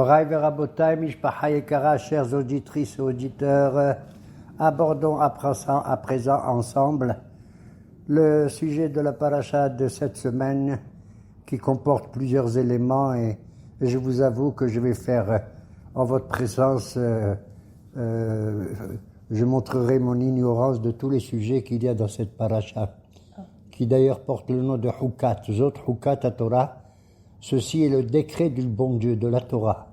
Moraï Verabotai, Mishpacha Yekara, chères auditrices et auditeurs, abordons à présent ensemble le sujet de la paracha de cette semaine qui comporte plusieurs éléments et je vous avoue que je vais faire en votre présence, je montrerai mon ignorance de tous les sujets qu'il y a dans cette paracha, qui d'ailleurs porte le nom de Hukat, Zot Hukat à Torah. Ceci est le décret du bon Dieu, de la Torah.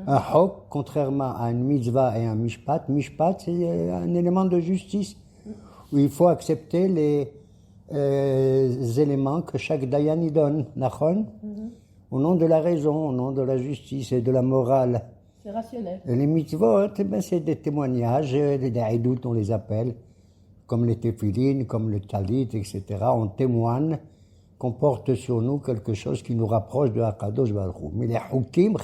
Un hok, contrairement à une mitzvah et un mishpat, c'est un élément de justice où il faut accepter les éléments que chaque dayan y donne, nachon, au nom de la raison, au nom de la justice et de la morale. C'est rationnel. Et les mitzvot, c'est des témoignages, des haïdoutes on les appelle, comme les téphilines, comme le talit, etc. On témoigne qu'on porte sur nous quelque chose qui nous rapproche de Hakadosh Baruch Hu. Mais les hukim,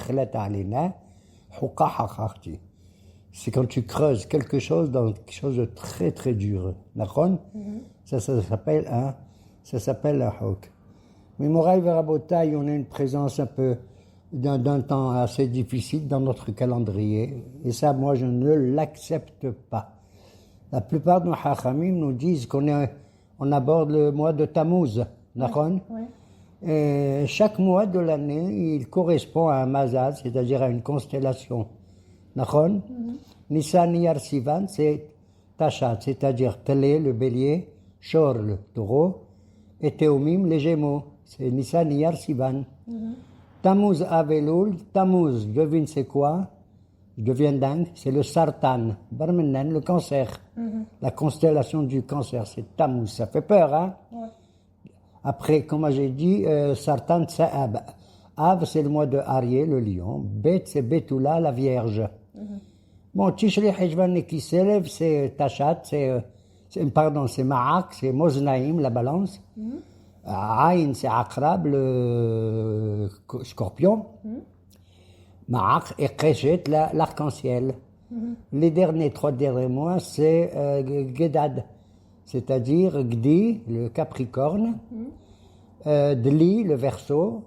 c'est quand tu creuses quelque chose dans quelque chose de très très dur. D'accord? Ça s'appelle un huk. Mais Moraï Verabotai, on a une présence un peu d'un temps assez difficile dans notre calendrier. Et ça, moi, je ne l'accepte pas. La plupart de nos hachamim nous disent qu'on aborde le mois de Tammuz. D'accord? Et chaque mois de l'année, il correspond à un mazal, c'est-à-dire à une constellation. D'accord? Nissan Iyar Sivan, c'est Tachat, c'est-à-dire Télé, le bélier, Shor, le taureau, et Théomim, les gémeaux, c'est Nissan Iyar Sivan. Tammuz Avelul, Tammuz, devine c'est quoi? Je deviens dingue, c'est le Sartan, Barmenen, le cancer. La constellation du cancer, c'est Tammuz, ça fait peur, hein? Après, comme j'ai dit, Sartan, c'est Ab. Ab, c'est le mois de Arié, le lion. Bet, c'est Betula, la vierge. Bon, Tishri Hejvan qui s'élève, c'est Tachat, c'est Ma'ak, c'est Moznaïm, la balance. Aïn, c'est Akrab, le scorpion. Ma'ak et Keshet, l'arc-en-ciel. Les trois derniers mois, c'est Gedad, c'est-à-dire Gdi, le capricorne, Dli, le verseau,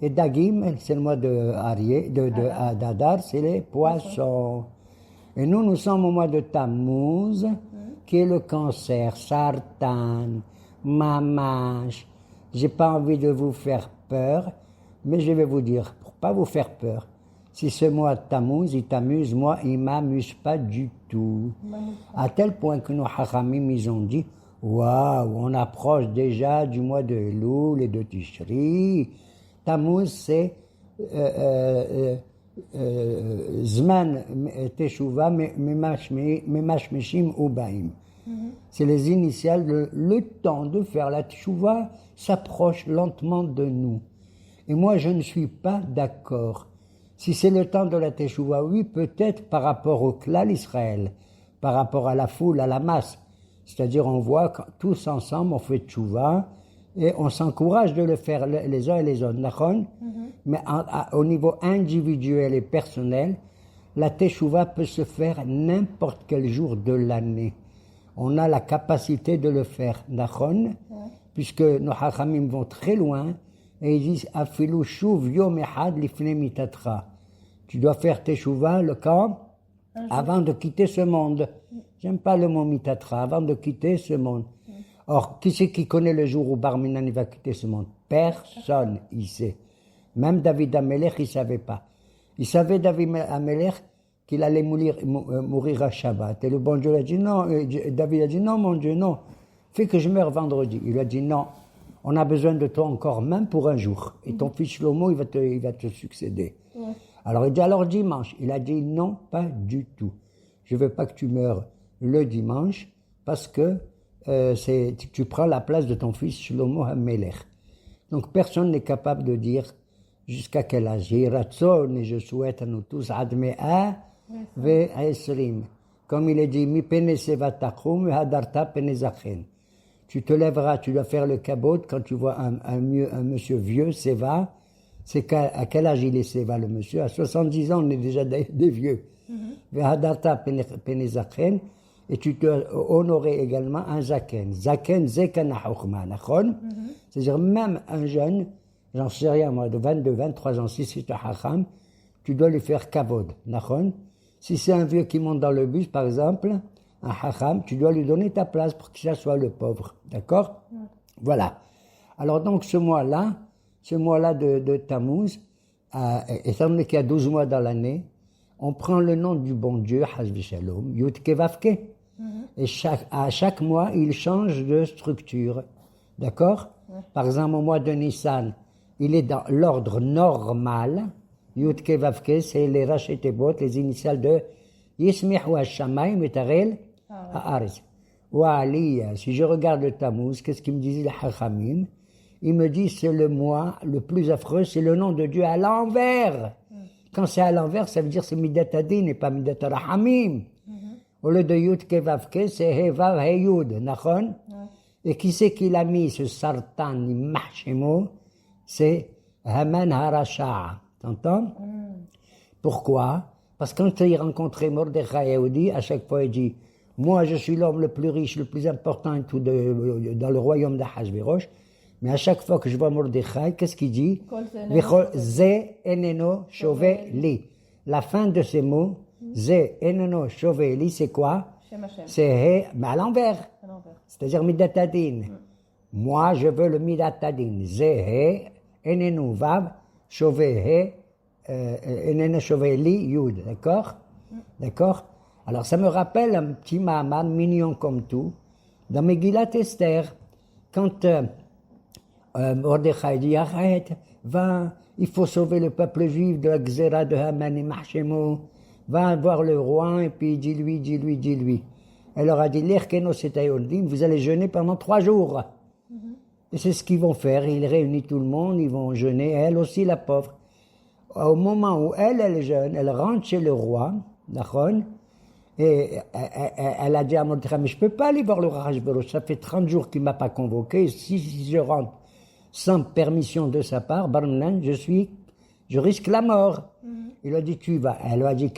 et Dagim, c'est le mois de Arié, d'Adar, c'est les poissons. Et nous sommes au mois de Tammuz, qui est le cancer, Sartan, Mamash. J'ai pas envie de vous faire peur, mais je vais vous dire, pour pas vous faire peur, si ce mois de Tammuz, il t'amuse, moi, il m'amuse pas du tout. À tel point que nos hachamim, ils ont dit, waouh, on approche déjà du mois de Elul et de Tishri. Tammuz, c'est Zman Teshuva Memashmeshim Ubaim. C'est les initiales, le temps de faire la Teshuva s'approche lentement de nous. Et moi, je ne suis pas d'accord. Si c'est le temps de la Teshuva, oui, peut-être par rapport au klal Israël, par rapport à la foule, à la masse. C'est-à-dire, on voit que tous ensemble, on fait Teshuva et on s'encourage de le faire les uns et les autres. Mais au niveau individuel et personnel, la Teshuva peut se faire n'importe quel jour de l'année. On a la capacité de le faire. Puisque nos hachamim vont très loin. Et ils disent, Afilu shuv yom echad lifne mitatra. Tu dois faire teshuva le camp avant de quitter ce monde. J'aime pas le mot mitatra, avant de quitter ce monde. Or, qui c'est qui connaît le jour où Barminan va quitter ce monde? Personne, il sait. Même David Amelech, il savait pas. Il savait, David Amelech, qu'il allait mourir à Shabbat. Et le bon Dieu a dit non, David a dit non, mon Dieu, non. Fais que je meure vendredi. Il a dit non. On a besoin de toi encore, même pour un jour. Et ton fils Shlomo, il va te succéder. Alors, il dit, alors dimanche. Il a dit, non, pas du tout. Je veux pas que tu meurs le dimanche, parce que tu prends la place de ton fils Shlomo HaMelech. Donc, personne n'est capable de dire jusqu'à quel âge. Et je souhaite à nous tous, Admea ve'esrim. Comme il est dit, Mi pene seva tachum, hadarta pene zachen. Tu te lèveras, tu dois faire le kabot quand tu vois un monsieur vieux, Seva. C'est à quel âge il est Seva, le monsieur? À 70 ans, on est déjà des vieux. Et tu dois honorer également un zaken. Zaken, zekana chokma, c'est-à-dire même un jeune, j'en sais rien moi, de 22, 23 ans, si c'est un hacham, tu dois lui faire kavod, nachon. Si c'est un vieux qui monte dans le bus, par exemple, un hacham, tu dois lui donner ta place pour qu'il soit le pauvre, d'accord? Voilà. Alors donc ce mois-là de Tammuz, étant donné qu'il y a 12 mois dans l'année, on prend le nom du bon Dieu, Hazvi Shalom, Yud Ke Vav Ke. Et à chaque mois, il change de structure. D'accord? Par exemple, au mois de Nissan, il est dans l'ordre normal. Yud Ke Vav Ke, c'est les Rashi Tevot, les initiales de Yismihu Hashamayim et Tarel Haaretz. Wa Ali, si je regarde le Tammuz, qu'est-ce qu'il me disait le Hachamim? Il me dit c'est le mois le plus affreux, c'est le nom de Dieu à l'envers. Quand c'est à l'envers, ça veut dire c'est Midat Adin et pas Midat Rahamim. Au lieu de Yud Ke Vav Ke, c'est He Vav He Yud, nachon? Et qui c'est qui l'a mis, ce Sartan Mahshemo? C'est Haman Harasha. T'entends? Pourquoi? Parce que quand il rencontrait Mordechai Yehudi, à chaque fois il dit moi je suis l'homme le plus riche, le plus important dans le royaume d'Achashverosh. Mais à chaque fois que je vois Mordechai, qu'est-ce qu'il dit? Ze eneno shove li. La fin de ces mots, Ze eneno shove li, c'est quoi? C'est he, mais à l'envers. C'est-à-dire Midat Adin. Moi, je veux le Midat Adin. Ze he, eneno vav, shove he, eneno shove li, yud. D'accord? D'accord? Alors, ça me rappelle un petit Mahamad mignon comme tout. Dans Megillat Esther, quand Mordechai dit, arrête, va, il faut sauver le peuple juif de la Xéra de Haman et Mahshemo. Va voir le roi et puis dis-lui. Elle leur a dit, l'Erkeno Setayoldim, vous allez jeûner pendant 3 jours. Et c'est ce qu'ils vont faire. Il réunit tout le monde, ils vont jeûner, elle aussi la pauvre. Au moment où elle jeûne, elle rentre chez le roi, Nachon, et elle a dit à Mordechai, mais je ne peux pas aller voir le roi Hachverosh, ça fait 30 jours qu'il ne m'a pas convoqué, si je rentre sans permission de sa part, Barminan, je risque la mort. Il a dit, tu vas. Elle lui a dit,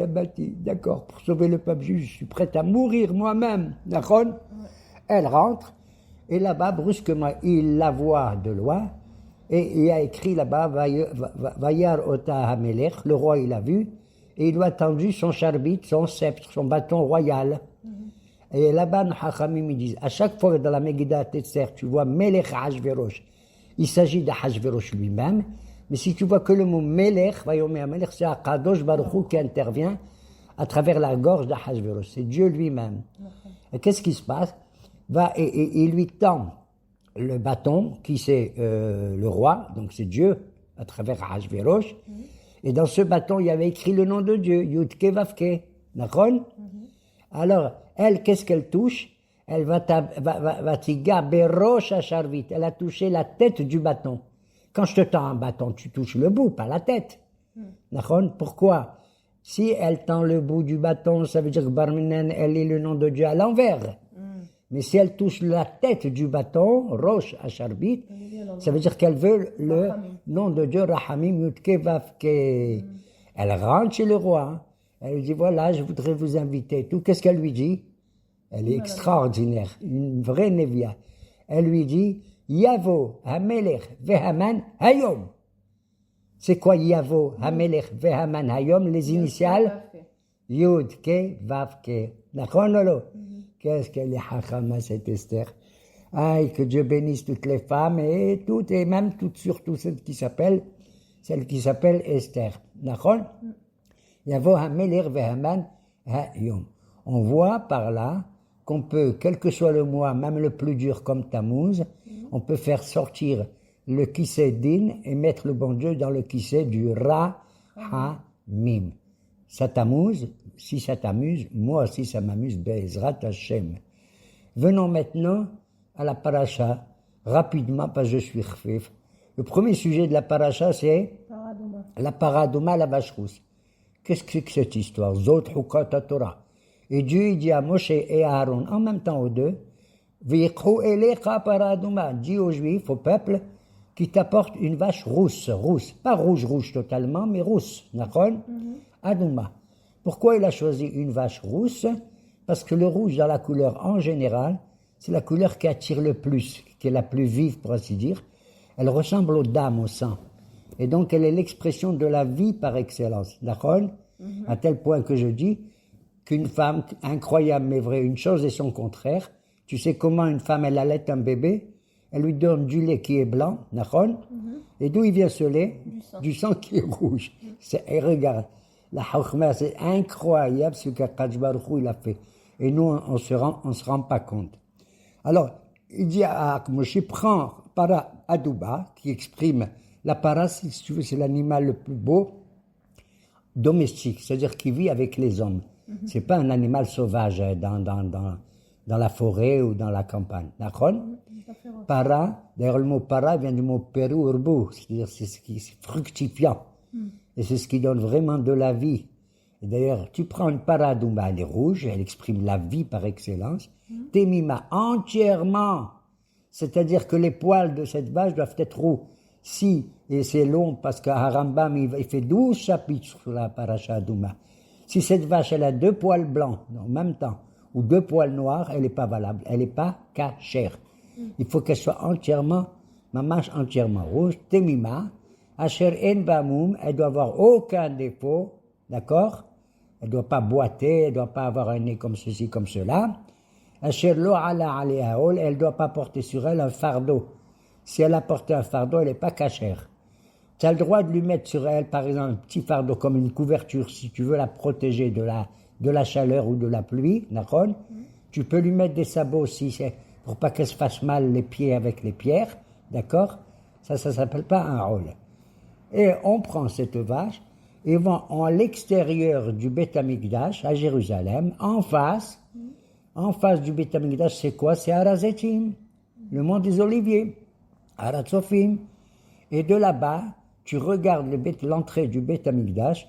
Abati, d'accord, pour sauver le peuple juif, je suis prête à mourir moi-même. D'accord? Elle rentre, et là-bas, brusquement, il la voit de loin, et il a écrit là-bas, Vayar Ota Hamelech, le roi, il a vu, et il lui a tendu son charbit, son sceptre, son bâton royal. Et là-bas, les Hachamim ils disent, à chaque fois dans la Megillat Esther, tu vois Melech Hachverosh, il s'agit d'Hachverosh lui-même, mais si tu vois que le mot Melech, Vayomer Melech, c'est Akadosh Baruch Hu qui intervient à travers la gorge d'Hachverosh, c'est Dieu lui-même. Et qu'est-ce qui se passe? Et il lui tend le bâton, qui c'est le roi, donc c'est Dieu, à travers Hachverosh, et dans ce bâton, il y avait écrit le nom de Dieu, Yud Ke Vav Ke, d'accord? Alors, elle, qu'est-ce qu'elle touche? Elle va tiga berosh acharvit. Elle a touché la tête du bâton. Quand je te tends un bâton, tu touches le bout, pas la tête. D'accord? Pourquoi? Si elle tend le bout du bâton, ça veut dire que Barminan, elle est le nom de Dieu à l'envers. Mais si elle touche la tête du bâton, rosh acharvit, ça veut dire qu'elle veut le nom de Dieu, Rahamim Yudke Vavke. Elle rentre chez le roi. Elle lui dit, voilà, je voudrais vous inviter. Tout, qu'est-ce qu'elle lui dit? Elle est extraordinaire, une vraie Nevia. Elle lui dit, Yavo, Hamelech, Vehaman, Hayom. C'est quoi Yavo, Hamelech, Vehaman, Hayom? Les initiales? Yud, Ke, Vav, Ke. D'accord, Nolo? Qu'est-ce qu'elle est Hachama, cette Esther? Aïe, que Dieu bénisse toutes les femmes et toutes, et même toutes, surtout celle qui s'appelle Esther. D'accord? Yavo Hamelech Vehaman Hayom. On voit par là qu'on peut, quel que soit le mois, même le plus dur comme Tammuz, on peut faire sortir le Kisei Din et mettre le bon Dieu dans le Kisei du Ra-Ha-Mim. Ça t'amuse? Si ça t'amuse, moi aussi ça m'amuse, Be'ezrat Hashem. Venons maintenant à la paracha, rapidement, parce que je suis khfif. Le premier sujet de la paracha, c'est la paradoma, la vache rousse. Qu'est-ce que c'est que cette histoire? Zot Hukat Torah. Et Dieu il dit à Moshe et à Aaron, en même temps aux deux, V'yikhou elecha paradoma. Dis aux Juifs, au peuple, qui t'apporte une vache rousse. Pas rouge totalement, mais rousse. D'accord? Aduma. Pourquoi il a choisi une vache rousse? Parce que le rouge, dans la couleur en général, c'est la couleur qui attire le plus, qui est la plus vive, pour ainsi dire. Elle ressemble aux dames, au sang. Et donc, elle est l'expression de la vie par excellence. D'accord? À tel point que je dis qu'une femme incroyable mais vraie, une chose et son contraire. Tu sais comment une femme, elle allait un bébé? Elle lui donne du lait qui est blanc, d'accord? Et d'où il vient ce lait? Du sang qui est rouge. Et regarde, la hawkhma, c'est incroyable ce qu'Akadosh Baruch Hu, il a fait. Et nous, on se rend pas compte. Alors, il dit à Moshe, prends para Adouba, qui exprime la para, si tu veux, c'est l'animal le plus beau, domestique, c'est-à-dire qui vit avec les hommes. C'est pas un animal sauvage dans la forêt ou dans la campagne. D'accord? Para, d'ailleurs le mot para vient du mot peru urbu, c'est-à-dire c'est fructifiant. Et c'est ce qui donne vraiment de la vie. Et d'ailleurs, tu prends une para Doumba, elle est rouge, elle exprime la vie par excellence. Temima, entièrement. C'est-à-dire que les poils de cette vache doivent être roux. Si, et c'est long parce qu'à Rambam, il fait 12 chapitres sur la paracha Douma. Si cette vache, elle a 2 poils blancs en même temps, ou 2 poils noirs, elle n'est pas valable, elle n'est pas cachère. Il faut qu'elle soit entièrement, mamache entièrement rouge, temima, asher en bamoum, elle doit avoir aucun défaut, d'accord? Elle doit pas boiter, elle doit pas avoir un nez comme ceci, comme cela. Asher lo ala aleaol, elle doit pas porter sur elle un fardeau. Si elle a porté un fardeau, elle n'est pas cachère. Tu as le droit de lui mettre sur elle, par exemple, un petit fardeau comme une couverture, si tu veux la protéger de la chaleur ou de la pluie, d'accord? Tu peux lui mettre des sabots aussi, pour pas qu'elle se fasse mal les pieds avec les pierres, d'accord? Ça s'appelle pas un rôle. Et on prend cette vache, et va en l'extérieur du Beth Amikdash, à Jérusalem, en face du Beth Amikdash, c'est quoi? C'est Arazetim, le mont des Oliviers. Aratzofim, et de là-bas, tu regardes l'entrée du Beth Amikdash,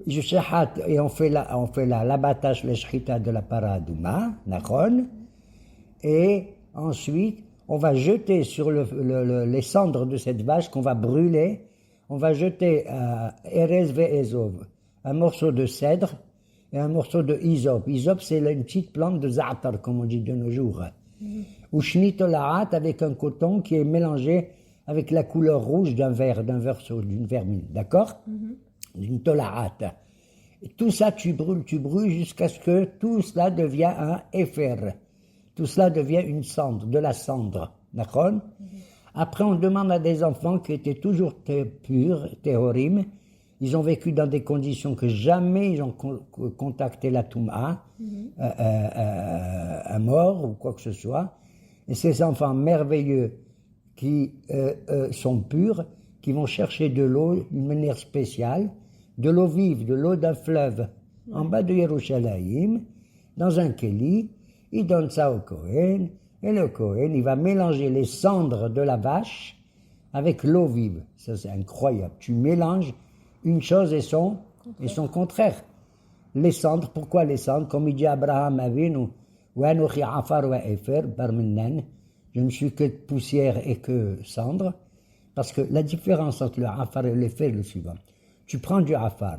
et on fait l'abattage, le shrita de la paradouma, Nachon, et ensuite, on va jeter sur les cendres de cette vache qu'on va brûler, on va jeter Erez ve'ezov, un morceau de cèdre et un morceau de hysope. Hysope, c'est une petite plante de za'atar, comme on dit de nos jours. Ou shnitolaat avec un coton qui est mélangé avec la couleur rouge d'un verso, d'une vermine, d'accord? D'une tolaat. Et tout ça, tu brûles jusqu'à ce que tout cela devient un éfer. Tout cela devient une cendre, de la cendre, d'accord? Après, on demande à des enfants qui étaient toujours purs, théorim, ils ont vécu dans des conditions que jamais ils ont contacté la Touma, un mort ou quoi que ce soit. Et ces enfants merveilleux qui sont purs, qui vont chercher de l'eau d'une manière spéciale, de l'eau vive, de l'eau d'un fleuve, en bas de Yerushalayim, dans un kéli, il donne ça au Kohen, et le Kohen, il va mélanger les cendres de la vache avec l'eau vive. Ça, c'est incroyable. Tu mélanges une chose et son contraire. Les cendres, pourquoi les cendres? Comme il dit Abraham Avinu, je ne suis que poussière et que cendre, parce que la différence entre le afar et l'efer est le suivant. Tu prends du afar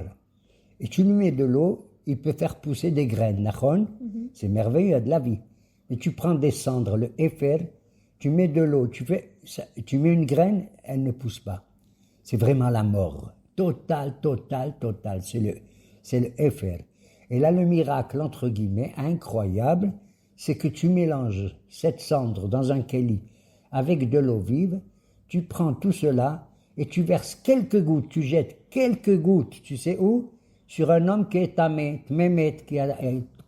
et tu lui mets de l'eau, il peut faire pousser des graines, nachon? C'est merveilleux, il y a de la vie. Mais tu prends des cendres, le efer, tu mets de l'eau, tu mets une graine, elle ne pousse pas. C'est vraiment la mort. Total. C'est le efer. Et là, le miracle, entre guillemets, incroyable, c'est que tu mélanges cette cendre dans un kéli avec de l'eau vive, tu prends tout cela et tu verses quelques gouttes, tu jettes quelques gouttes, tu sais où? Sur un homme qui est tamé, Mehmet, qui a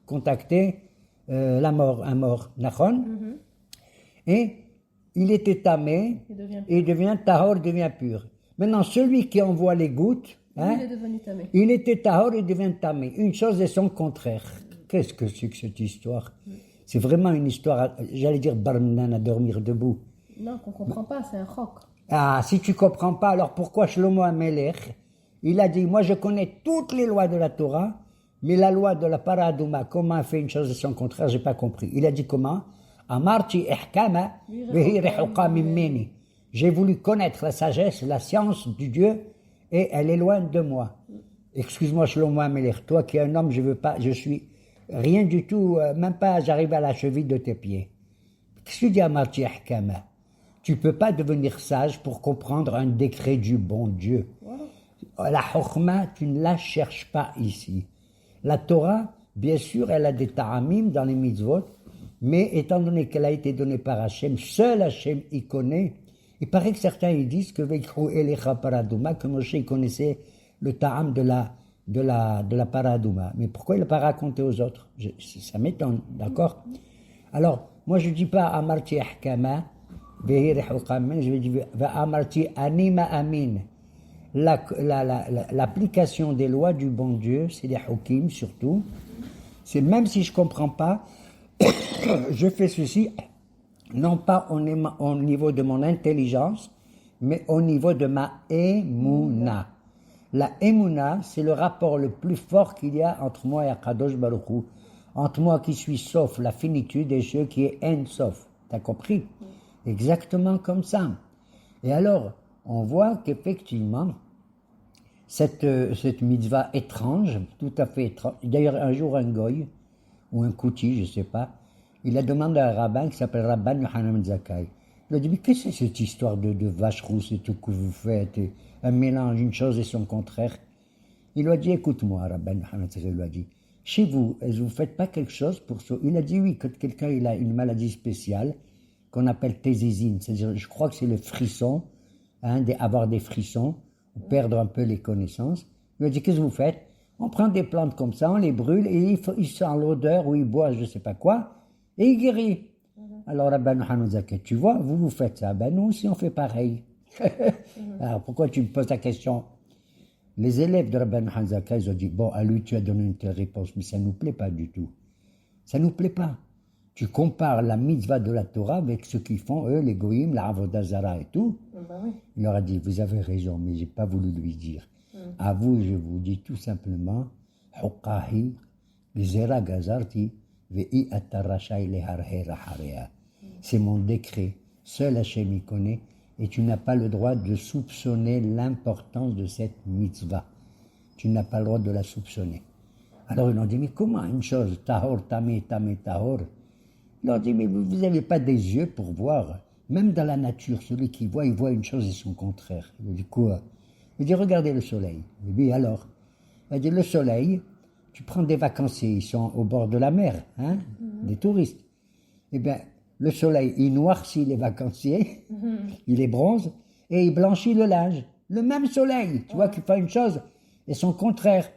contacté un mort, Nachon. Et il était tamé, et il devient tahor, il devient pur. Maintenant, celui qui envoie les gouttes, il est devenu tamé. Il était tahor, il devient tamé. Une chose et son contraire. Qu'est-ce que c'est que cette histoire? C'est vraiment une histoire, j'allais dire barminan à dormir debout. Non, qu'on ne comprend pas, c'est un roc. Ah, si tu comprends pas, alors pourquoi Shlomo Amelech, il a dit, moi je connais toutes les lois de la Torah, mais la loi de la paradouma, comment fait une chose et son contraire, j'ai pas compris. Il a dit comment? Amarti ihkama vehi rehuqa mimmeni. J'ai voulu connaître la sagesse, la science du Dieu, et elle est loin de moi. Excuse-moi Shlomo Amelech, toi qui es un homme, je suis rien du tout, même pas, j'arrive à la cheville de tes pieds. Qu'est-ce que tu dis Amarti ihkama? Tu peux pas devenir sage pour comprendre un décret du bon Dieu. Voilà. La chokhma, tu ne la cherches pas ici. La Torah, bien sûr, elle a des ta'amim dans les mitzvot, mais étant donné qu'elle a été donnée par Hachem, seul Hachem y connaît. Il paraît que certains ils disent que Veikhu Elecha Paradouma, que Moshe connaissait le ta'am de la Paradouma. Mais pourquoi il ne l'a pas raconté aux autres? Ça m'étonne, d'accord? Alors, moi je ne dis pas Amarti Ahkama, Vehir Hukamen, je vais dire Amarti Anima Amin. L'application des lois du bon Dieu, c'est les Hukim surtout. C'est même si je ne comprends pas, je fais ceci, non pas au niveau de mon intelligence, mais au niveau de ma émouna. La émouna, c'est le rapport le plus fort qu'il y a entre moi et Akadosh Baruch Hu, entre moi qui suis sauf la finitude et je qui est en sauf. T'as compris? Exactement comme ça. Et alors, on voit qu'effectivement, cette mitzvah étrange, tout à fait étrange, d'ailleurs un jour un goy, ou un kouti, je ne sais pas, il a demandé à un rabbin qui s'appelle Rabban Yohanan Zakkai. Il a dit, mais qu'est-ce que c'est cette histoire de vache rousse et tout que vous faites, et un mélange, une chose et son contraire? Il lui a dit, écoute-moi, Rabban Yohanan Zakkai lui a dit, chez vous, est-ce que vous ne faites pas quelque chose pour ça? Il a dit oui, quand quelqu'un il a une maladie spéciale, qu'on appelle tézésine, c'est-à-dire, je crois que c'est le frisson, avoir des frissons, ou perdre un peu les connaissances. Il lui a dit, qu'est-ce que vous faites? On prend des plantes comme ça, on les brûle, et il sent l'odeur, ou il boit je ne sais pas quoi, et il guérit. Alors, Rabban Yohanan Zakkai, tu vois, vous faites ça, ben nous aussi on fait pareil. Alors, pourquoi tu me poses la question? Les élèves de Rabban Yohanan Zakkai, ils ont dit, bon, à lui tu as donné une telle réponse, mais ça ne nous plaît pas du tout. Ça ne nous plaît pas. Tu compares la mitzvah de la Torah avec ce qu'ils font, eux, les goyim, la avodah zara et tout. Oui. Il leur a dit, vous avez raison, mais je n'ai pas voulu lui dire. À vous, je vous dis tout simplement, Huqahi, Zera Gazarti, Vei Atarashai Leharhera Harea. C'est mon décret. Seul Hachem y connaît, et tu n'as pas le droit de soupçonner l'importance de cette mitzvah. Tu n'as pas le droit de la soupçonner. Alors ils ont dit, mais comment une chose, tahor, tamé, tahor? Ils ont dit, mais vous n'avez pas des yeux pour voir. Même dans la nature, celui qui voit, il voit une chose et son contraire. Il dit, quoi? Il dit, regardez le soleil. Il dit, alors? Il dit, le soleil, tu prends des vacanciers, ils sont au bord de la mer, des touristes. Eh bien, le soleil, il noircit les vacanciers, il les bronze, et il blanchit le linge. Le même soleil, tu vois, qu'il fait une chose et son contraire.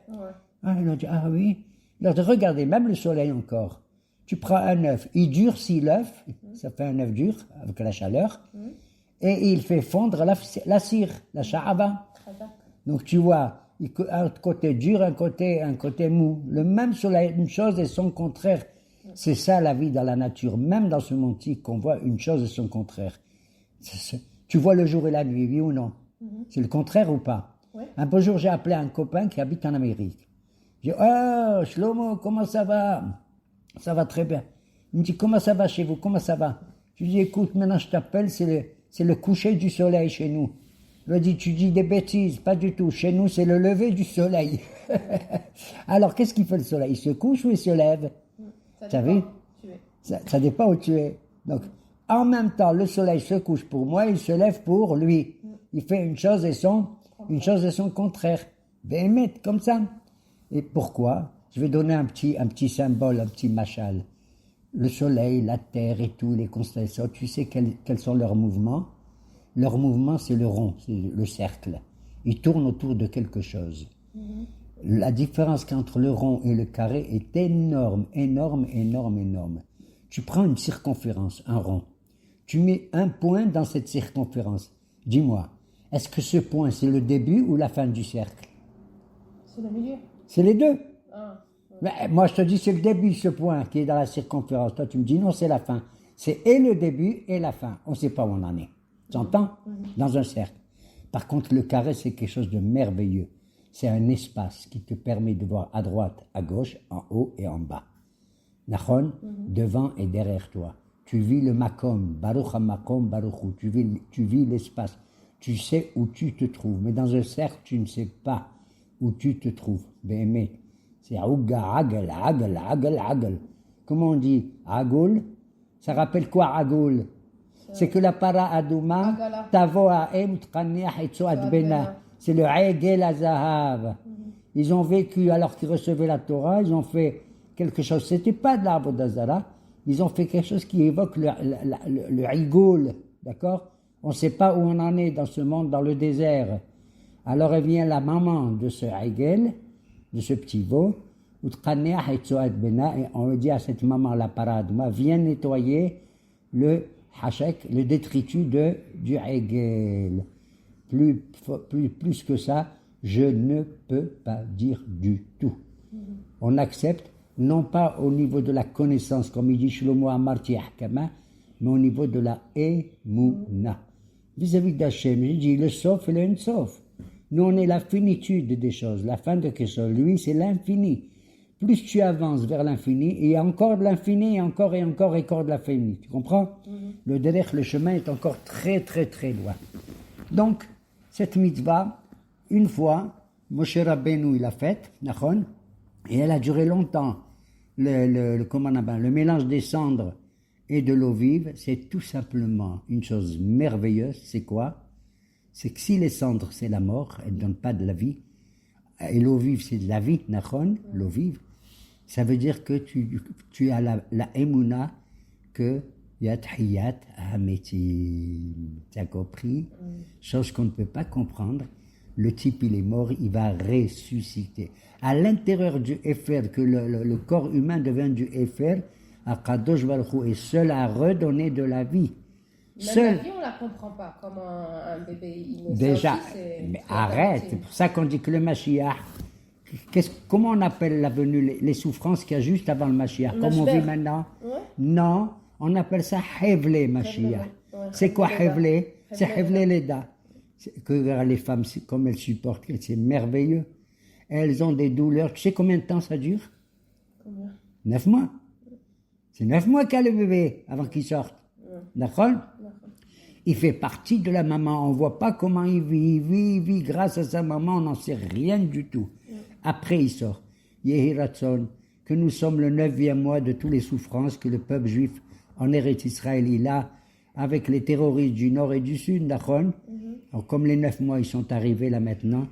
Ils ont dit, ah oui. Il leur dit, regardez, même le soleil encore. Tu prends un œuf, il durcit l'œuf, ça fait un œuf dur avec la chaleur, et il fait fondre la cire, la sha'ava. Donc tu vois, un côté dur, un côté mou. Le même soleil, une chose et son contraire. C'est ça la vie dans la nature, même dans ce monde-ci, qu'on voit une chose et son contraire. Tu vois le jour et la nuit, oui ou non? C'est le contraire ou pas? Un beau jour, j'ai appelé un copain qui habite en Amérique. J'ai dit, oh, Shlomo, comment ça va? Ça va très bien. Il me dit, comment ça va chez vous? Comment ça va? Je lui dis, écoute, maintenant je t'appelle, c'est le coucher du soleil chez nous. Il m'a dit, tu dis des bêtises, pas du tout. Chez nous, c'est le lever du soleil. Alors, qu'est-ce qu'il fait le soleil? Il se couche ou il se lève? Ça vu? Ça dépend où tu es. Donc, en même temps, le soleil se couche pour moi, il se lève pour lui. Il fait une chose et son contraire. Ben, comme ça. Et pourquoi? Je vais donner un petit symbole, un petit machal. Le soleil, la terre et tout, les constellations, tu sais quels sont leurs mouvements? Leur mouvement, c'est le rond, c'est le cercle. Ils tournent autour de quelque chose. La différence entre le rond et le carré est énorme, énorme, énorme, énorme. Tu prends une circonférence, un rond. Tu mets un point dans cette circonférence. Dis-moi, est-ce que ce point, c'est le début ou la fin du cercle? C'est le milieu. C'est les deux. Ouais. Mais moi, je te dis, c'est le début, ce point qui est dans la circonférence. Toi, tu me dis, non, c'est la fin. C'est et le début et la fin. On ne sait pas où on en est. Tu entends? Dans un cercle. Par contre, le carré, c'est quelque chose de merveilleux. C'est un espace qui te permet de voir à droite, à gauche, en haut et en bas. Nachon, devant et derrière toi. Tu vis le makom, baruch ha-makom, baruch hu. Tu vis l'espace. Tu sais où tu te trouves. Mais dans un cercle, tu ne sais pas où tu te trouves. Béhémet. C'est Aouga, Agal, Agal, Agal, Agal. Comment on dit Agoul? Ça rappelle quoi Agoul? c'est que la para adouma, Agala. tavo ha'em tqaniach etzoat bena. C'est le Egel Azahav. Ils ont vécu alors qu'ils recevaient la Torah, ils ont fait quelque chose. C'était pas de l'arbre d'Azara, ils ont fait quelque chose qui évoque le Igol, d'accord? On ne sait pas où on en est dans ce monde, dans le désert. Alors elle vient la maman de ce Egel, de ce petit veau, et on lui dit à cette maman, la paradma, viens nettoyer le hachek, le détritus du Egel. Plus que ça, je ne peux pas dire du tout. On accepte, non pas au niveau de la connaissance, comme il dit Shlomo Amarti Ahkama, mais au niveau de la Emouna. Vis-à-vis d'Hachem, j'ai dit le Sof et le Ensof. Nous, on est la finitude des choses, la fin de quelque chose. Lui, c'est l'infini. Plus tu avances vers l'infini, il y a encore de l'infini, et encore de l'infini. Tu comprends? Le chemin est encore très, très, très loin. Donc, cette mitzvah, une fois, Moshe Rabbeinu il l'a faite, et elle a duré longtemps. Le mélange des cendres et de l'eau vive, c'est tout simplement une chose merveilleuse. C'est quoi? C'est que si les cendres, c'est la mort, elles ne donnent pas de la vie, et l'eau vive, c'est de la vie, l'eau vive, ça veut dire que tu as la émouna que Yat Hametim. Tu as compris? Chose qu'on ne peut pas comprendre. Le type, il est mort, il va ressusciter. À l'intérieur du Efer, que le corps humain devient du Efer, Akadosh Baruch Hu est seul à redonner de la vie. Même la vie, on ne la comprend pas. Comment un bébé, il naît. Déjà, Ça aussi, mais arrête. C'est pour ça qu'on dit que le Mashiach, comment on appelle la venue, les souffrances qu'il y a juste avant le Mashiach, comme on vit maintenant? Ouais. Non, on appelle ça Hevle Mashiach. Ouais, C'est quoi Hevle Hevle? C'est Hevle Hevle Leda. Que les femmes, comme elles supportent, c'est merveilleux. Elles ont des douleurs. Tu sais combien de temps ça dure? Combien? 9 mois. C'est 9 mois qu'a le bébé avant qu'il sorte. D'accord? Il fait partie de la maman. On ne voit pas comment il vit. Grâce à sa maman, on n'en sait rien du tout. Après, il sort. Yehi Ratzon, que nous sommes le 9e mois de toutes les souffrances que le peuple juif en Eretz Israël il a avec les terroristes du nord et du sud, d'accord? Alors, comme les 9 mois, ils sont arrivés là maintenant,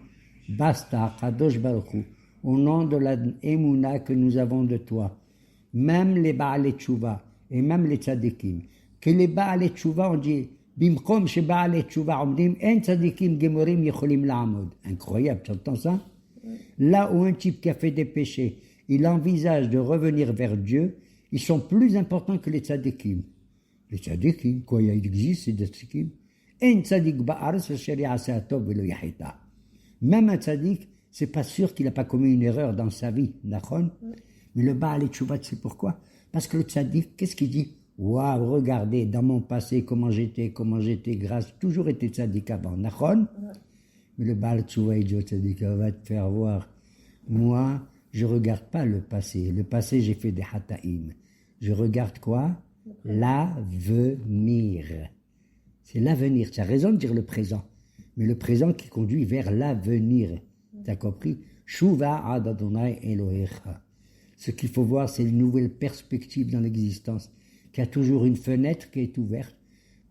basta, Kadosh Baruch Hu, au nom de la Emouna que nous avons de toi, même les Baalei Tshuva et même les Tzadikim, que les Baalei Tshuva, on dit, Bimkom she Baalei Tshuva omdim, en Tzadikim gemorim yecholim la'amod. Incroyable, tu entends ça? Là où un type qui a fait des péchés, il envisage de revenir vers Dieu, ils sont plus importants que les Tzadikim. Les Tzadikim, quoi, il existe, c'est des Tzadikim. En Tzadik ba'aretz asher ya'aseh tov velo yachita. Même un Tzadik, c'est pas sûr qu'il n'a pas commis une erreur dans sa vie, d'accord? Mais le Baalei Tshuva, tu sais pourquoi? Parce que le Tzadik, qu'est-ce qu'il dit? Waouh, regardez, dans mon passé, comment j'étais grâce, toujours été Tzadik avant, d'accord? Mais le Baalei Tshuva, il dit au Tzadik, on va te faire voir. Moi, je regarde pas le passé. Le passé, j'ai fait des hataïm. Je regarde quoi? L'avenir. C'est l'avenir. Tu as raison de dire le présent. Mais le présent qui conduit vers l'avenir. Tu as compris? Shuva ad Adonai Elohecha. Ce qu'il faut voir, c'est une nouvelle perspective dans l'existence. Qu'il y a toujours une fenêtre qui est ouverte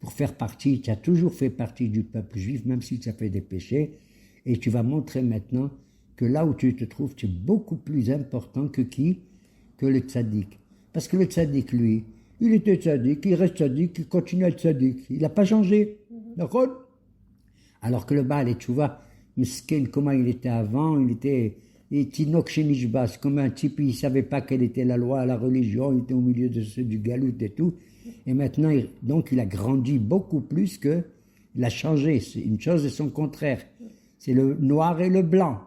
pour faire partie. Tu as toujours fait partie du peuple juif, même si tu as fait des péchés. Et tu vas montrer maintenant que là où tu te trouves, tu es beaucoup plus important que qui? Que le tzaddik. Parce que le tzaddik, lui, il était tzaddik, il reste tzaddik, il continue à être tzaddik. Il n'a pas changé. D'accord? Alors que le Baalei Tshuva, miskin, comment il était avant, il était tinok shenishbas, comme un type, il ne savait pas quelle était la loi, la religion, il était au milieu de ceux du galout et tout. Et maintenant, donc il a grandi beaucoup plus que, il a changé. C'est une chose et son contraire. C'est le noir et le blanc.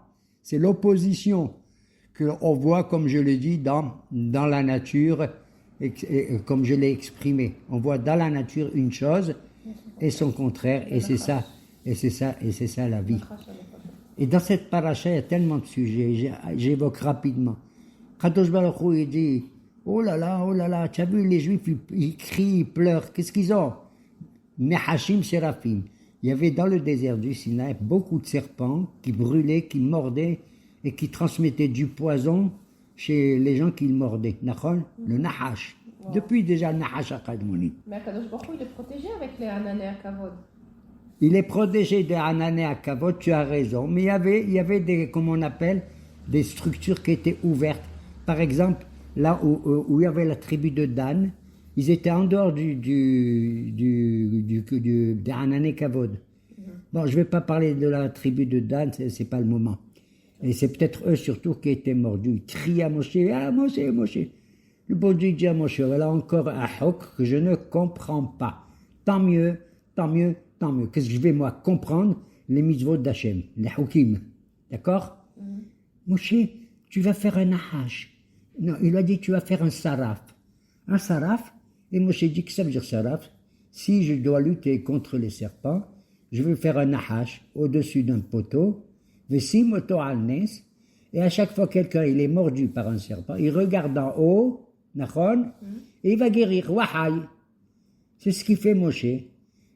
C'est l'opposition qu'on voit, comme je l'ai dit, dans la nature, et comme je l'ai exprimé. On voit dans la nature une chose et son contraire, et c'est ça la vie. Et dans cette paracha, il y a tellement de sujets, j'évoque rapidement. Kadosh Baruch Hu, il dit, oh là là, tu as vu les Juifs, ils crient, ils pleurent, qu'est-ce qu'ils ont? Nehashim Séraphim. Il y avait dans le désert du Sinaï beaucoup de serpents qui brûlaient, qui mordaient et qui transmettaient du poison chez les gens qui le mordaient. Le Nahash. Depuis déjà le Nahash Akadmouni. Mais Akadosh Baruch Hu, il est protégé avec les Anané à Kavod. Il est protégé des Anané à Kavod, tu as raison. Mais il y avait des, comme on appelle, des structures qui étaient ouvertes. Par exemple, là où il y avait la tribu de Dan, ils étaient en dehors des Anané Kavod. Bon, je ne vais pas parler de la tribu de Dan, c'est pas le moment. Et c'est peut-être eux surtout qui étaient mordus. Ils crient à Moshe, ah Moshe, Moshe. Le bon Dieu dit à Moshe, voilà encore un hok que je ne comprends pas. Tant mieux, tant mieux, tant mieux. Qu'est-ce que je vais moi comprendre? Les mitzvot d'Hachem, les hokim. D'accord? Moshe, tu vas faire un nahash. Non, il a dit tu vas faire un saraf. Un saraf, et Moshe dit que ça veut dire saraf. Si je dois lutter contre les serpents, je vais faire un nahash au-dessus d'un poteau, vesimoto al-nes, et à chaque fois quelqu'un il est mordu par un serpent, il regarde en haut, nachon, et il va guérir, wahai. C'est ce qu'il fait Moshe.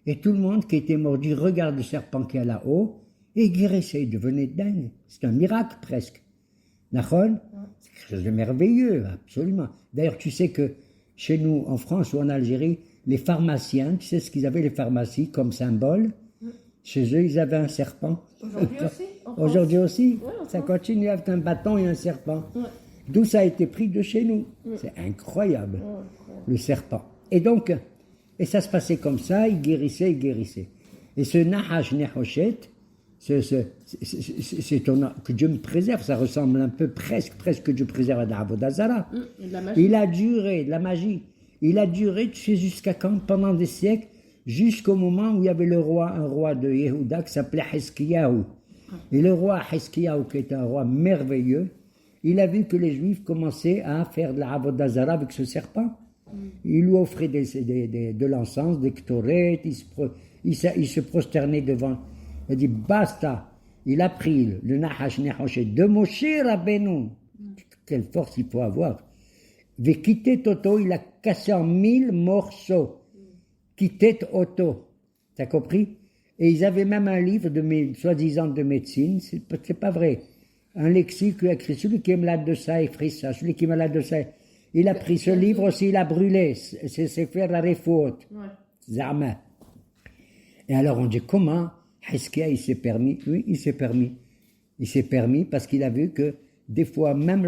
Et tout le monde qui était mordu regarde le serpent qui est là-haut, et guérissait, il devenait dingue. C'est un miracle presque. Nachon, c'est quelque chose de merveilleux, absolument. D'ailleurs, tu sais que chez nous, en France ou en Algérie, les pharmaciens, tu sais ce qu'ils avaient les pharmacies comme symbole? Chez eux, ils avaient un serpent. Aujourd'hui aussi Aujourd'hui aussi, Ouais, en ça France. continue avec un bâton et un serpent. Ouais. D'où ça a été pris de chez nous. C'est incroyable, le serpent. Et donc, et ça se passait comme ça, il guérissait, il guérissait. Et ce Nahash Nehoshet, c'est que Dieu me préserve, ça ressemble un peu presque que Dieu préserve à Avodah Zarah. Et de la magie. Il a duré, de la magie, il a duré, tu sais jusqu'à quand? Pendant des siècles, jusqu'au moment où il y avait un roi de Yehuda qui s'appelait Hiskiyahu. Et le roi Hiskiyahu, qui était un roi merveilleux, il a vu que les Juifs commençaient à faire de la Avodah Zarah avec ce serpent. Il lui offrait de l'encens, des ktoret, il se prosternait devant. Il a dit basta. Il a pris le Nahash Nehoshet de Moshe Rabbeinu. Quelle force il faut avoir. Vekite Toto, il a cassé en 1000 morceaux. Quittet Otto. T'as compris? Et ils avaient même un livre soi-disant de médecine, c'est pas vrai. Un lexique qui a écrit, celui qui est malade de ça, il frise ça, celui qui est malade de ça. Il a pris ce livre aussi, il a brûlé. C'est faire la réfaute. Zama. Et alors on dit comment Hizkia il s'est permis? Oui, il s'est permis. Il s'est permis parce qu'il a vu que des fois, même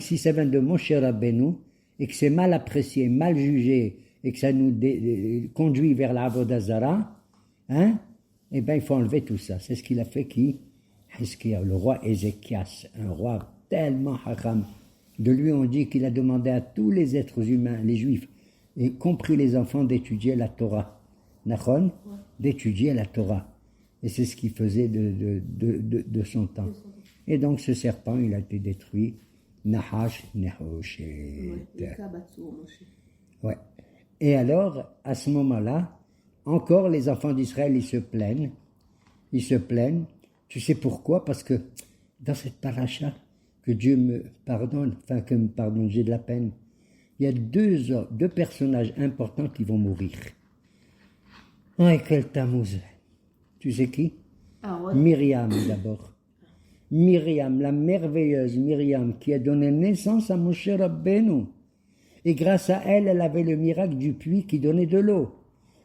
si ça vient de Moshe Rabbeinu, et que c'est mal apprécié, mal jugé, et que ça nous conduit vers la Avodah Zarah, hein, eh bien il faut enlever tout ça. C'est ce qu'il a fait Hizkia, le roi Ézéchias, un roi tellement haram. De lui on dit qu'il a demandé à tous les êtres humains, les juifs, y compris les enfants, d'étudier la Torah. Nachon, d'étudier la Torah. Et c'est ce qu'il faisait de son temps. Et donc ce serpent, il a été détruit. Nahash Nehoshet. Ouais. Et alors, à ce moment-là, encore les enfants d'Israël, ils se plaignent. Tu sais pourquoi? Parce que dans cette paracha, que Dieu me pardonne, j'ai de la peine, il y a deux personnages importants qui vont mourir. Ah, quel Tammuz. Tu sais qui? Myriam d'abord. Myriam, la merveilleuse Myriam, qui a donné naissance à Moshe Rabbeinu. Et grâce à elle, elle avait le miracle du puits qui donnait de l'eau.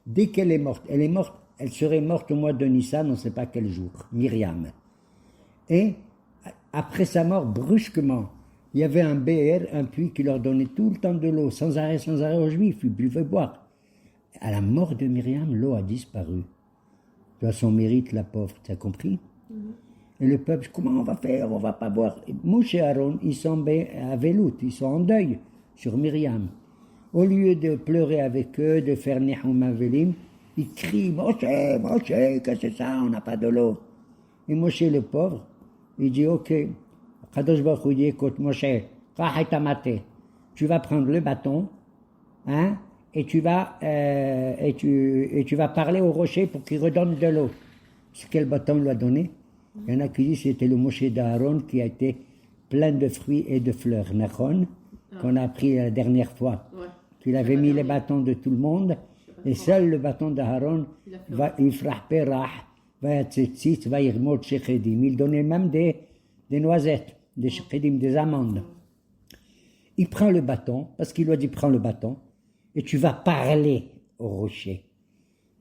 Dès qu'elle est morte, elle serait morte au mois de Nissan, on ne sait pas quel jour, Myriam. Et après sa mort, brusquement, il y avait un bé'er, un puits qui leur donnait tout le temps de l'eau, sans arrêt aux Juifs, ils buvaient boire. À la mort de Myriam, l'eau a disparu. Tu as son mérite, la pauvre, tu as compris? Et le peuple, comment on va faire? On va pas boire. Et Moshe et Aaron, ils sont à Velout, ils sont en deuil sur Myriam. Au lieu de pleurer avec eux, de faire Nihum Avelim, ils crient, Moshe, qu'est-ce que c'est ça? On n'a pas de l'eau. Et Moshe, le pauvre, il dit, ok, Kadosh Baruch Hu dit, écoute, Moshe, tu vas prendre le bâton, hein, et tu vas parler au rocher pour qu'il redonne de l'eau. C'est quel bâton il lui a donné? Il y en a qui disent que c'était le Moshe d'Aaron qui a été plein de fruits et de fleurs. Nachon, qu'on a appris la dernière fois. Qu'il avait mis les bâtons de tout le monde, et seul le bâton d'Aaron va yifrah perah, va yatzitzit, va yirmot shechedim. Il donnait même des noisettes, des shechedim, des amandes. il prend le bâton, parce qu'il lui a dit prends le bâton, et tu vas parler au rocher.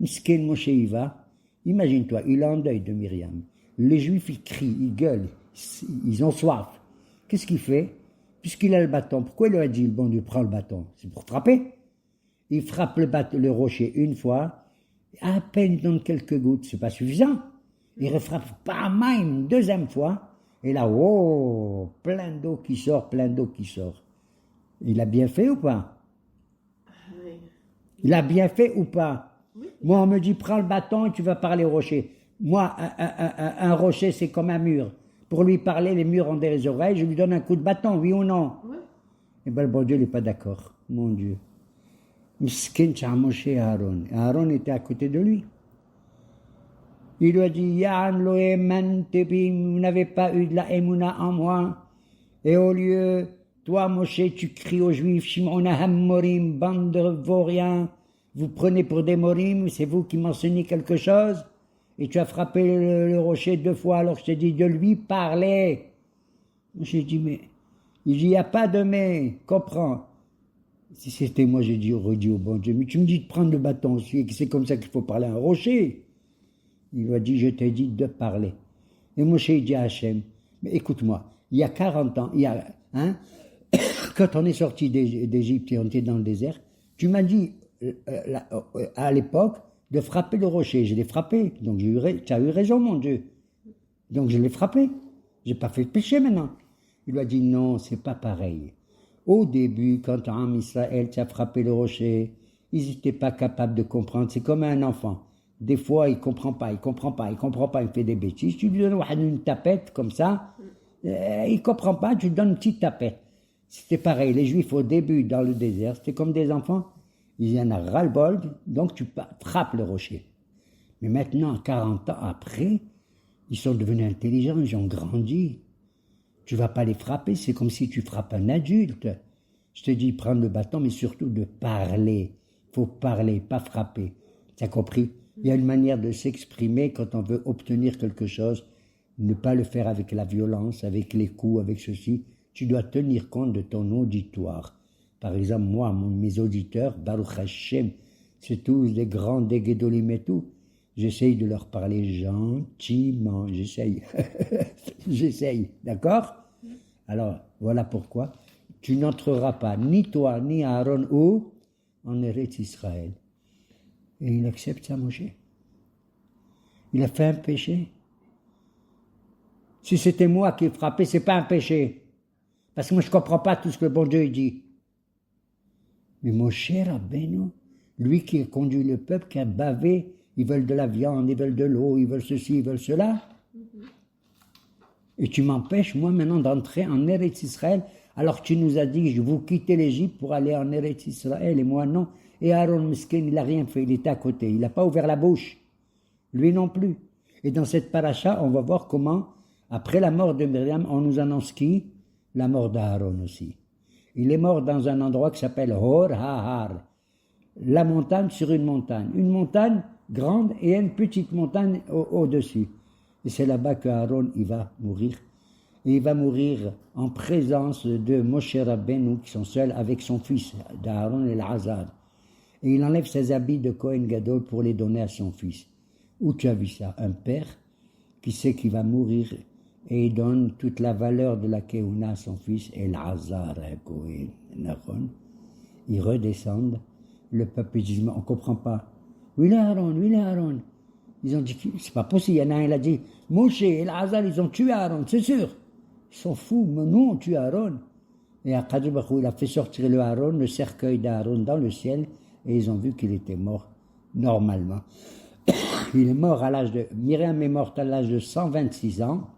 Miskin Moshe y va, imagine-toi, il est en deuil de Myriam. Les Juifs, ils crient, ils gueulent, ils ont soif. Qu'est-ce qu'il fait? Puisqu'il a le bâton, pourquoi il lui a dit, bon Dieu, prends le bâton? C'est pour frapper. Il frappe le rocher une fois, à peine il donne quelques gouttes, c'est pas suffisant. Il refrappe pas mal une deuxième fois, et là, oh, plein d'eau qui sort, plein d'eau qui sort. Il a bien fait ou pas? Oui. Il a bien fait ou pas? Oui. Moi, on me dit, prends le bâton et tu vas parler au rocher. Moi, un rocher, c'est comme un mur. Pour lui parler, les murs ont des oreilles, je lui donne un coup de bâton, oui ou non? Oui. Eh bien, le bon Dieu n'est pas d'accord, mon Dieu. Miskin Moshe et Aaron. Aaron était à côté de lui. Il lui a dit, Ya'an lo emantebi, vous n'avez pas eu de la émouna en moi. Et au lieu, toi, Moshe, tu cries aux Juifs, Shimon Morim, bande de vauriens, vous prenez pour des Morim, c'est vous qui m'enseignez quelque chose. Et tu as frappé le rocher 2 fois, alors je t'ai dit de lui parler. J'ai dit, mais, il dit, il n'y a pas de mais, comprends. Si c'était moi, j'aurais dit au bon Dieu, mais tu me dis de prendre le bâton aussi, et que c'est comme ça qu'il faut parler à un rocher. Il lui a dit, je t'ai dit de parler. Et Moshe dit à Hachem, mais écoute-moi, il y a 40 ans, quand on est sorti d'Égypte et on était dans le désert, tu m'as dit, à l'époque, de frapper le rocher. Je l'ai frappé, donc tu as eu raison, mon Dieu. Donc je l'ai frappé. J'ai pas fait de péché maintenant. Il lui a dit, non, c'est pas pareil. Au début, quand en Israël, tu as frappé le rocher, ils n'étaient pas capables de comprendre. C'est comme un enfant. Des fois, il comprend pas, il fait des bêtises. Tu lui donnes une tapette comme ça, il comprend pas, tu lui donnes une petite tapette. C'était pareil, les Juifs au début, dans le désert, c'était comme des enfants. Il y en a ras-le-bol, donc tu frappes le rocher. Mais maintenant, 40 ans après, ils sont devenus intelligents, ils ont grandi. Tu vas pas les frapper, c'est comme si tu frappes un adulte. Je te dis, prendre le bâton, mais surtout de parler. Il faut parler, pas frapper. Tu as compris? Il y a une manière de s'exprimer quand on veut obtenir quelque chose. Ne pas le faire avec la violence, avec les coups, avec ceci. Tu dois tenir compte de ton auditoire. Par exemple, moi, mes auditeurs, Baruch Hashem, c'est tous des grands déguédolim et tout. J'essaye de leur parler gentiment, j'essaye. J'essaye, d'accord? Alors, voilà pourquoi. Tu n'entreras pas, ni toi, ni Aaron, où? En Eretz Israël. Et il accepte ça, Moshe. Il a fait un péché. Si c'était moi qui frappais, c'est pas un péché. Parce que moi, je ne comprends pas tout ce que le bon Dieu dit. Mais Moshe Rabbeinu, lui qui a conduit le peuple, qui a bavé, ils veulent de la viande, ils veulent de l'eau, ils veulent ceci, ils veulent cela. Et tu m'empêches, moi, maintenant, d'entrer en Eretz Israël, alors que tu nous as dit, vous quittez l'Égypte pour aller en Eretz Israël, et moi, non. Et Aaron Miskin, il n'a rien fait, il était à côté, il n'a pas ouvert la bouche. Lui non plus. Et dans cette paracha, on va voir comment, après la mort de Myriam, on nous annonce qui? La mort d'Aaron aussi. Il est mort dans un endroit qui s'appelle Hor HaHar. La montagne sur une montagne grande et une petite montagne au-dessus. Et c'est là-bas qu'Aaron, il va mourir. Et il va mourir en présence de Moshe Rabbeinu, qui sont seuls avec son fils, d'Aaron et Lazar. Et il enlève ses habits de Kohen Gadol pour les donner à son fils. Où tu as vu ça? Un père qui sait qu'il va mourir et il donne toute la valeur de la Keuna à son fils, Elazar Kohen. Ils redescendent. Le peuple dit, on ne comprend pas. Où il est Aaron? Ils ont dit, c'est pas possible. Il y en a un, il a dit, Moshe et Elazar, ils ont tué Aaron, c'est sûr. Ils sont fous, mais nous, on tue Aaron. Et Akadosh Baruch Hu, il a fait sortir le Aaron, le cercueil d'Aaron dans le ciel, et ils ont vu qu'il était mort normalement. Il est mort à l'âge de... Myriam est morte à l'âge de 126 ans.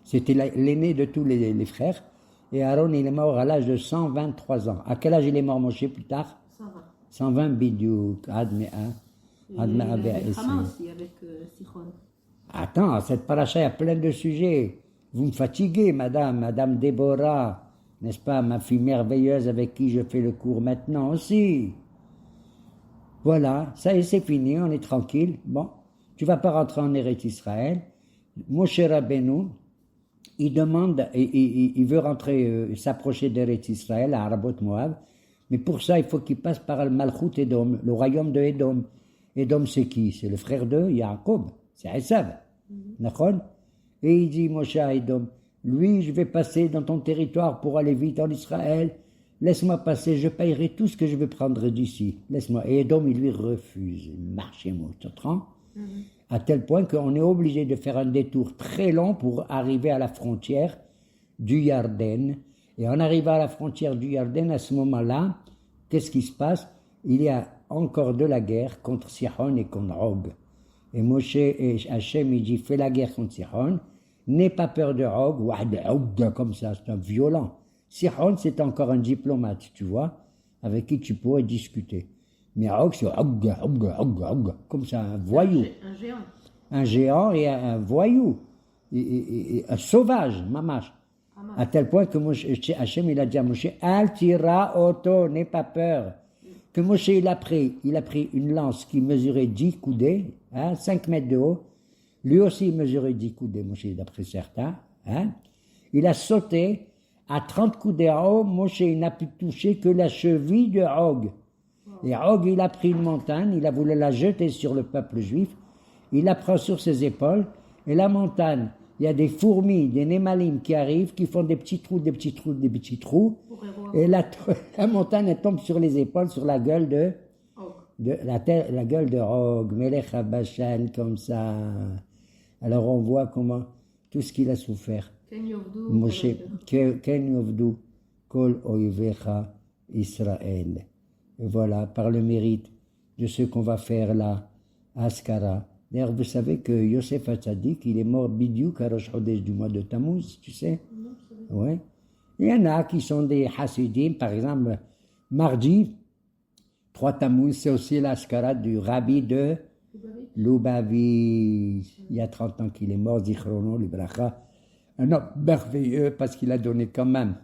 C'était l'aîné de tous les frères. Et Aaron, il est mort à l'âge de 123 ans. À quel âge il est mort, Moshe, plus tard? 120 bidiouk, Admea. Il y a aussi avec Sichon. Attends, cette paracha, il y a plein de sujets. Vous me fatiguez, madame Déborah, n'est-ce pas, ma fille merveilleuse avec qui je fais le cours maintenant aussi. Voilà, ça y est, c'est fini, on est tranquille. Bon, tu vas pas rentrer en Eretz Israël. Moshe Rabbeinu, il demande, il veut rentrer, s'approcher d'Eretz Israël, à Arabot Moab, mais pour ça, il faut qu'il passe par le Malchut Edom, le royaume de Edom. Edom, c'est qui? C'est le frère de Yaakov, c'est Esav. D'accord? Et il dit, Moshe à Edom, lui, je vais passer dans ton territoire pour aller vite en Israël. Laisse-moi passer, je payerai tout ce que je vais prendre d'ici. Laisse-moi. Et Edom, il lui refuse. Marchez-moi, tu comprends? À tel point qu'on est obligé de faire un détour très long pour arriver à la frontière du Yarden. Et en arrivant à la frontière du Yarden, à ce moment-là, qu'est-ce qui se passe? Il y a encore de la guerre contre Sihon et contre Og. Et Moshe et Hachem, il dit, fais la guerre contre Sihon. N'aie pas peur de Og. Og comme ça, c'est un violent. Sihon, c'est encore un diplomate, tu vois, avec qui tu pourrais discuter. Mais Og, c'est Og, comme ça, un voyou. Un géant. Un géant et un voyou. Et un sauvage, mamache. À tel point que Hachem, il a dit à Moshe, Al tira auto, n'aie pas peur. Que Moshe, il a pris une lance qui mesurait 10 coudées, 5 mètres de haut. Lui aussi, il mesurait 10 coudées, Moshe, d'après certains. Il a sauté à 30 coudées en haut. Moshe, il n'a pu toucher que la cheville de Og. Et Og, il a pris une montagne, il a voulu la jeter sur le peuple juif. Il la prend sur ses épaules. Et la montagne, il y a des fourmis, des némalim qui arrivent, qui font des petits trous, des petits trous, des petits trous. Et la montagne, elle tombe sur les épaules, sur la gueule la gueule de Og, Melech Habashan, comme ça. Alors on voit comment, tout ce qu'il a souffert. Moshe, Ken Yovdu, Kol Oivecha Israël. Et voilà, par le mérite de ce qu'on va faire là, à Askara. D'ailleurs, vous savez que Yosef Hatzadik, il est mort bidiouk à Rosh Chodesh du mois de Tammuz, tu sais? Ouais. Il y en a qui sont des Hasidim, par exemple, mardi, 3 Tammuz, c'est aussi l'Askara du rabbi de Lubavitch. Il y a 30 ans qu'il est mort, Zichrono, Libracha. Un homme merveilleux parce qu'il a donné quand même.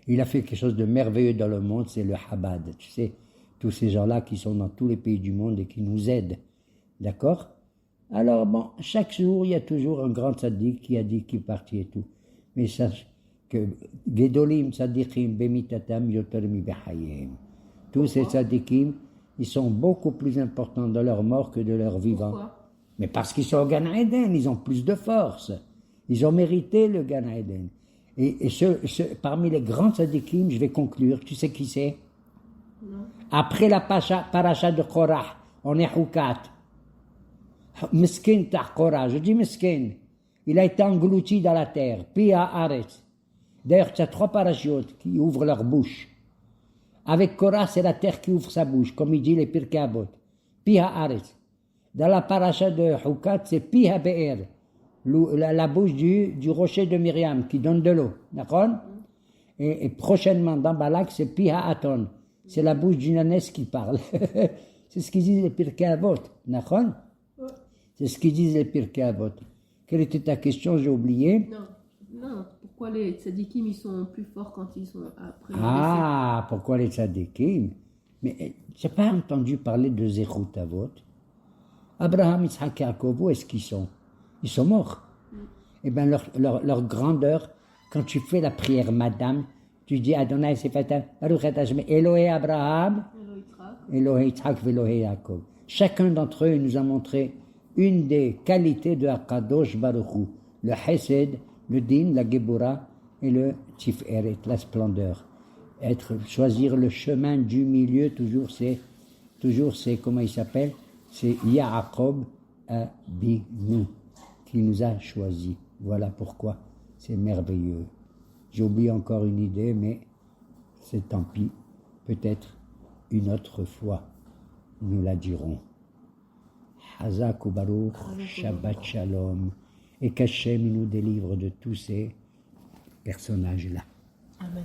Il a fait quelque chose de merveilleux dans le monde, c'est le Chabad. Tu sais, tous ces gens-là qui sont dans tous les pays du monde et qui nous aident. D'accord? Alors bon, chaque jour, il y a toujours un grand tzaddik qui a dit qu'il est parti et tout. Mais sache que Gedolim tzaddikim bemitatam yoter mi bechayim. Tous ces tzaddikim, ils sont beaucoup plus importants dans leur mort que de leur vivant. Pourquoi? Mais parce qu'ils sont au Gan Eden, ils ont plus de force. Ils ont mérité le Gan Eden. Et parmi les grands tzaddikim, je vais conclure, tu sais qui c'est? Non. Après la paracha de Korah, on est Hukat. Miskin ta Korah, je dis Miskin. Il a été englouti dans la terre. Pia Aretz. D'ailleurs, tu as 3 parachutes qui ouvrent leur bouche. Avec Korah, c'est la terre qui ouvre sa bouche, comme il dit les Pirkei Avot. Pia Aretz. Dans la paracha de Hukat, c'est Pia Be'er. La bouche du rocher de Myriam qui donne de l'eau. D'accord? Et prochainement, dans Balak, c'est Pia Aton. C'est la bouche d'une ânesse qui parle. C'est ce qu'ils disent les Pirkei Avot. D'accord? C'est ce qu'ils disent les Pirkei Avot. Quelle était ta question? J'ai oublié. Non. Pourquoi les tzadikim, ils sont plus forts quand ils sont après? Ah, pourquoi les tzadikim? Mais tu n'as pas entendu parler de Zechut Avot? Abraham, Yitzhak, Yaakov, où est-ce qu'ils sont? Ils sont morts. Eh bien, leur grandeur, quand tu fais la prière, madame, tu dis Adonai Sefatan, Elohé Abraham, Elohé Yitzhak, Elohé Yaakov. Chacun d'entre eux nous a montré une des qualités de Akadosh Baruch Hu, le Hesed, le Din, la Gebura et le Tiferet, la splendeur. Choisir le chemin du milieu, toujours c'est, comment il s'appelle? C'est Yaakov Abinu qui nous a choisis. Voilà pourquoi c'est merveilleux. J'ai oublié encore une idée, mais c'est tant pis. Peut-être une autre fois, nous la dirons. Hazak ou Baruch, Shabbat Shalom, et qu'Hachem nous délivre de tous ces personnages-là. Amen.